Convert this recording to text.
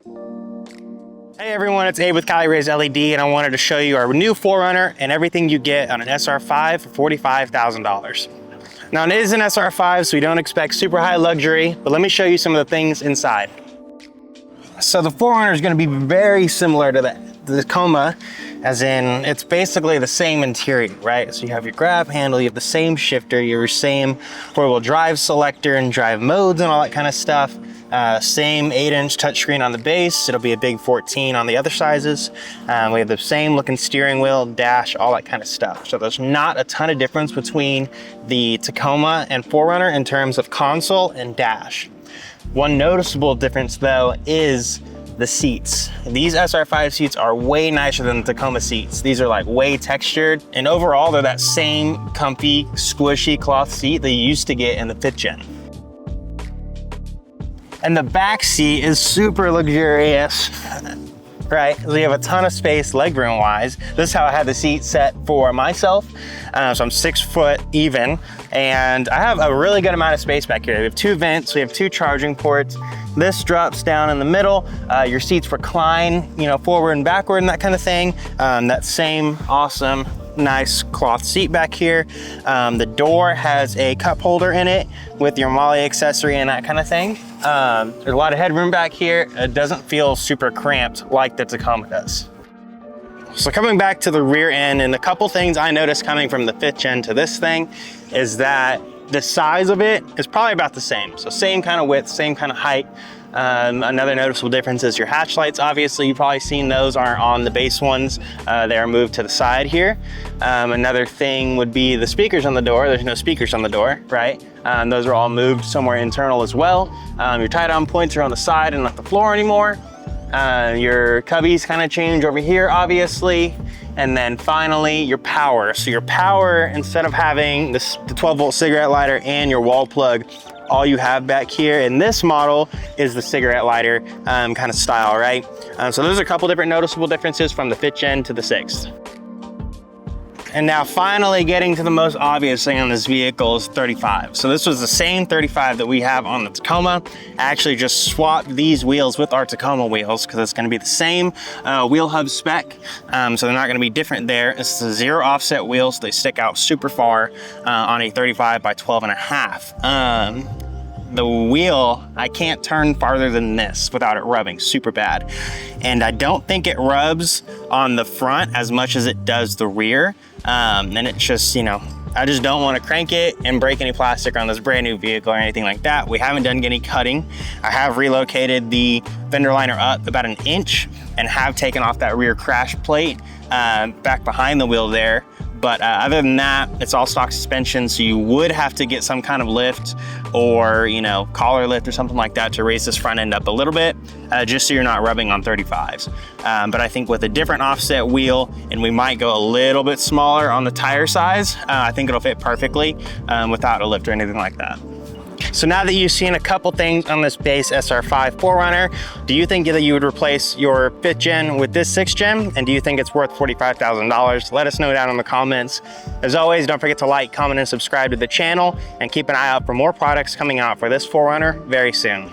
Hey everyone, it's Abe with Cali LED, and I wanted to show you our new 4Runner and everything you get on an SR5 for $45,000. Now it is an SR5, so we don't expect super high luxury, but let me show you some of the things inside. So the 4Runner is going to be very similar to the Tacoma, as in it's basically the same interior, right? So you have your grab handle, you have the same shifter, your same four-wheel drive selector and drive modes and all that kind of stuff. Same 8-inch touchscreen on the base. It'll be a big 14 on the other sizes. We have the same looking steering wheel, dash, all that kind of stuff. So there's not a ton of difference between the Tacoma and 4Runner in terms of console and dash. One noticeable difference though is the seats. These SR5 seats are way nicer than the Tacoma seats. These are like way textured, and overall they're that same comfy, squishy cloth seat that you used to get in the 5th gen. And the back seat is super luxurious, right? So you have a ton of space legroom wise. This is how I had the seat set for myself. So I'm 6 foot even, and I have a really good amount of space back here. We have 2 vents, we have 2 charging ports. This drops down in the middle. Your seats recline, you know, forward and backward and that kind of thing. That same awesome, nice cloth seat back here. The door has a cup holder in it with your Molly accessory and that kind of thing. There's a lot of headroom back here. It doesn't feel super cramped like the Tacoma does. So coming back to the rear end, and a couple things I noticed coming from the 5th gen to this thing is that the size of it is probably about the same. So same kind of width, same kind of height. Another noticeable difference is your hatch lights. Obviously, you've probably seen those aren't on the base ones. They are moved to the side here. Another thing would be the speakers on the door. There's no speakers on the door, right? Those are all moved somewhere internal as well. Your tie-down points are on the side and not the floor anymore. Your cubbies kind of change over here, obviously. And then finally, your power. So your power, instead of having the 12-volt cigarette lighter and your wall plug, all you have back here in this model is the cigarette lighter kind of style, right? So those are a couple different noticeable differences from the 5th gen to the 6th. And now finally getting to the most obvious thing on this vehicle is 35. So this was the same 35 that we have on the Tacoma. I actually just swapped these wheels with our Tacoma wheels because it's going to be the same wheel hub spec. So they're not going to be different there. It's the 0 offset wheels. They stick out super far on a 35 by 12.5. The wheel, I can't turn farther than this without it rubbing super bad. And I don't think it rubs on the front as much as it does the rear. And it's just, you know, I just don't want to crank it and break any plastic on this brand new vehicle or anything like that. We haven't done any cutting. I have relocated the fender liner up about 1 inch and have taken off that rear crash plate back behind the wheel there. But other than that, it's all stock suspension, so you would have to get some kind of lift or, you know, collar lift or something like that to raise this front end up a little bit, just so you're not rubbing on 35s. But I think with a different offset wheel, and we might go a little bit smaller on the tire size, I think it'll fit perfectly without a lift or anything like that. So now that you've seen a couple things on this base SR5 4Runner, do you think that you would replace your 5th gen with this 6th gen? And do you think it's worth $45,000? Let us know down in the comments. As always, don't forget to like, comment, and subscribe to the channel, and keep an eye out for more products coming out for this 4Runner very soon.